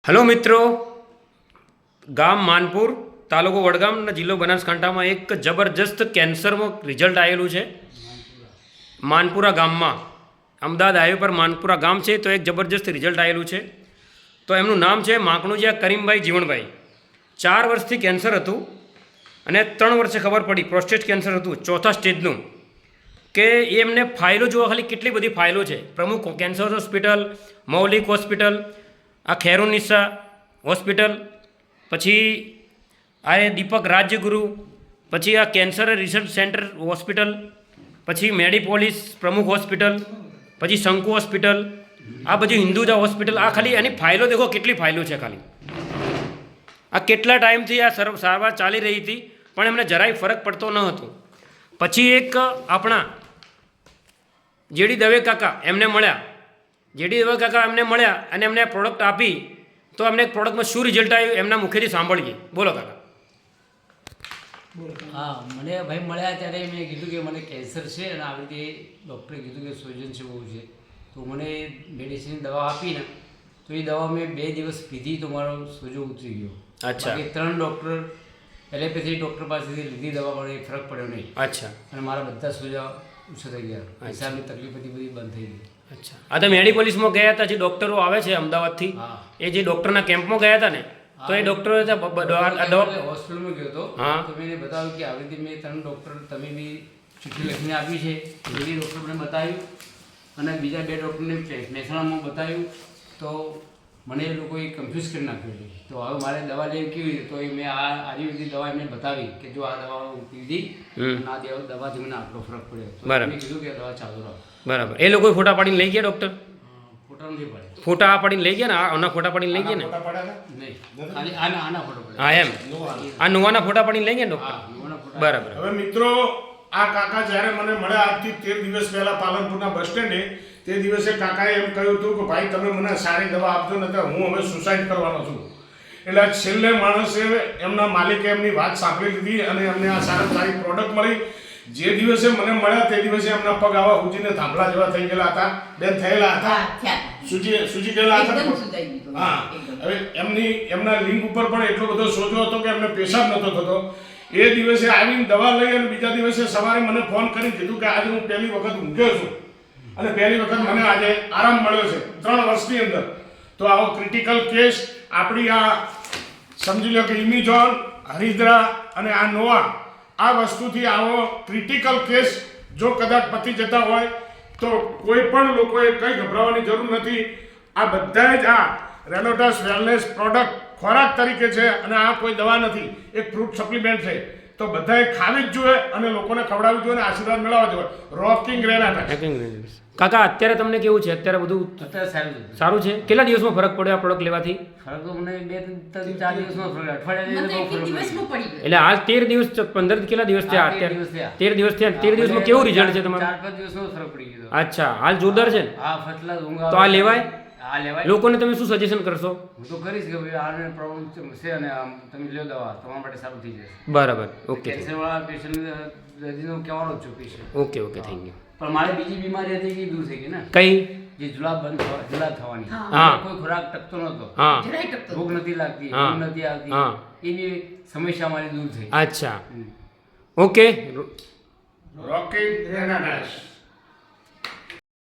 Hello મિત્રો, ગામ માનપુર, તાલુકો વડગામ અને જિલ્લો બનાસકાંઠામાં એક જબરજસ્ત કેન્સરમાં રિઝલ્ટ આવેલું છે. માનપુરા ગામમાં અમદાવાદ હાઈવે પર માનપુરા ગામ છે તો એક જબરજસ્ત રિઝલ્ટ આવેલું છે. તો એમનું નામ છે માખણુજીયા કરીમભાઈ જીવણભાઈ. 4 વર્ષથી કેન્સર હતું અને 3 વર્ષે ખબર પડી પ્રોસ્ટેટ કેન્સર હતું, ચોથા સ્ટેજનું. કે એમને ફાઇલો જોવા, ખાલી કેટલી બધી ફાઇલો છે. પ્રમુખ કેન્સર હોસ્પિટલ, મૌલિક હોસ્પિટલ, આ ખેરુનિસા હોસ્પિટલ, પછી આ દીપક રાજ્યગુરુ, પછી આ કેન્સર રિસર્ચ સેન્ટર હોસ્પિટલ, પછી મેડીપોલિસ પ્રમુખ હોસ્પિટલ, પછી શંકુ હોસ્પિટલ, આ બધી હિન્દુજા હોસ્પિટલ. આ ખાલી એની ફાઇલો દેખો, કેટલી ફાઇલો છે ખાલી. આ કેટલા ટાઈમથી આ સારવાર ચાલી રહી હતી પણ એમને જરાય ફરક પડતો ન હતો. પછી એક આપણા જેડી દવે કાકા એમને મળ્યા અને એમને પ્રોડક્ટ આપી. તો એમને પ્રોડક્ટમાં શું રિઝલ્ટ આવ્યું એમના મુખેથી સાંભળીએ. બોલો કાકા. હા, મને ભાઈ મળ્યા ત્યારે મેં કીધું કે મને કેન્સર છે અને આવી રીતે ડૉક્ટરે કીધું કે સોજન છે, બહુ છે. તો મને મેડિસિન દવા આપીને તો એ દવા મેં 2 દિવસ પીધી તો મારો સોજો ઉતરી ગયો. અચ્છા. 3 ડૉક્ટર એલોપેથી ડૉક્ટર પાસેથી લીધી દવા પણ એ ફરક પડ્યો નહીં. અચ્છા. અને મારા બધા સોજા ઓછા થઈ ગયા. હિસાબની તકલીફ બધી બંધ થઈ ગઈ. અચ્છા. આ તો મેડિપોલિસમાં ગયા હતા, જે ડૉક્ટરો આવે છે અમદાવાદથી, એ જે ડૉક્ટરના કેમ્પમાં ગયા હતા ને, તો એ ડૉક્ટરો હોસ્પિટલમાં ગયો હતો. તો મેં બતાવ્યું કે આવી રીતે મેં 3 ડૉક્ટર તમે બી ચિઠ્ઠી લખીને આપી છે. એ ડૉક્ટર મને બતાવ્યું અને બીજા 2 ડૉક્ટરને મહેસાણામાં બતાવ્યું. તો મને એ લોકોએ કન્ફ્યુઝ કરી નાખ્યું છે. તો હવે મારે દવા લેવી કેવી રીતે? તો એ મેં આ આયુર્વેદિક દવા એમને બતાવી કે જો આ દવા હું પીધી અને આ દવાથી મને આટલો ફરક પડ્યો. તો મેં કીધું કે દવા ચાલુ રાખો. બરાબર. એ લોકો ફોટા પાડીને લઈ ગયા ડૉક્ટર? ફોટા નથી પડે. ફોટા પાડીને લઈ ગયા ને? આના ફોટા પાડીને લઈ ગયા ને? નહીં, આના ફોટો પડે. હા, એમ આ નુવાના ફોટા પાડીને લઈ ગયા ડૉક્ટર? બરાબર. હવે મિત્રો, આ કાકા જ્યારે મને મળ્યા આજથી 13 દિવસ પહેલા પાલનપુરના બસ સ્ટેન્ડે, તે દિવસે કાકાએ એમ કહ્યું હતું કે ભાઈ તમે મને સારી દવા આપજો, નહીંતર હું હવે સુસાઇડ કરવાનો છું. એટલે છેલ્લે માણસે એમના માલિકે એમની વાત સાંભળી લીધી અને એમને આ સારી પ્રોડક્ટ મળી. જે દિવસે મને મળ્યા તે દિવસે એમના પગ આવા સૂજીને થાંભલા જેવા થઈ ગયેલા હતા. બેન થયેલા હતા, સૂજી ગયેલા હતા. હા, હવે એમના લિંગ ઉપર પણ એટલો બધો સોજો હતો કે એમને પેશાબ નહોતો થતો. એ દિવસે આવીને દવા લઈ અને બીજા દિવસે સવારે મને ફોન કરી કીધું કે આજે હું પહેલી વખત ઊંઘ્યો છું અને પહેલી વખત મને આજે આરામ મળ્યો છે 3 વર્ષની અંદર. તો આવો ક્રિટિકલ કેસ આપણી આ સમજી લો કે ઇમિઝોન, હરિદ્રા અને આ નોવા, આ વસ્તુથી આવો ક્રિટિકલ કેસ જો કદાચ પતી જતા હોય તો કોઈ પણ લોકોએ કંઈ ગભરાવાની જરૂર નથી. આ બધા જ આ રેનોટાસ વેલનેસ પ્રોડક્ટ ખોરાક તરીકે છે અને આ કોઈ દવા નથી, એક ફ્રૂટ સપ્લિમેન્ટ છે. તો બધાએ ખાવી જ જોઈએ અને લોકોને ખવડાવવી જોઈએ અને આશીર્વાદ મેળવવા જોઈએ. રોકિંગ રેનાટા. કાકા, અત્યારે તમને કેવું છે? અત્યારે બધું સારું છે? કેટલા દિવસમાં ફરક પડ્યો આ પ્રોડક્ટ લેવાથી? ફરક તો મને 2-4 દિવસમાં ફરક, અઠવાડિયા. એટલે હાલ 13 દિવસ 15 કેટલા દિવસ થયા? અત્યારે 13 દિવસ થયા. 13 દિવસમાં કેવું રિઝલ્ટ છે તમારું? 4-5 દિવસમાં ફરક પડી ગયો. અચ્છા, હાલ જોરદાર છે ને? હા, ફટલા ઊંઘ તો આ લેવાય? આ લેવાય. લોકોને તમે શું સજેશન કરશો? હું તો કરીશ કે ભાઈ આને પ્રોબ્લેમ છે અને તમે લો દવા, તમારા માટે સારું થઈ જશે. બરાબર. ઓકે. કેન્સરવાળા પેશન્ટને હું કહેવાનો જ છું પેશન્ટ. Okay, thank you. પણ મારે બીજી બીમારી હતી કે દૂર થઈ ગઈ ને. કઈ? જે જુલાબ થવાની. હા. કોઈ ખોરાક ટકતો નહોતો. હા. ભૂખ નથી લાગતી, ઊંઘ નથી આવતી. એ બી સમસ્યા મારી દૂર થઈ. અચ્છા. ઓકે. રોકિંગ રેનાટા.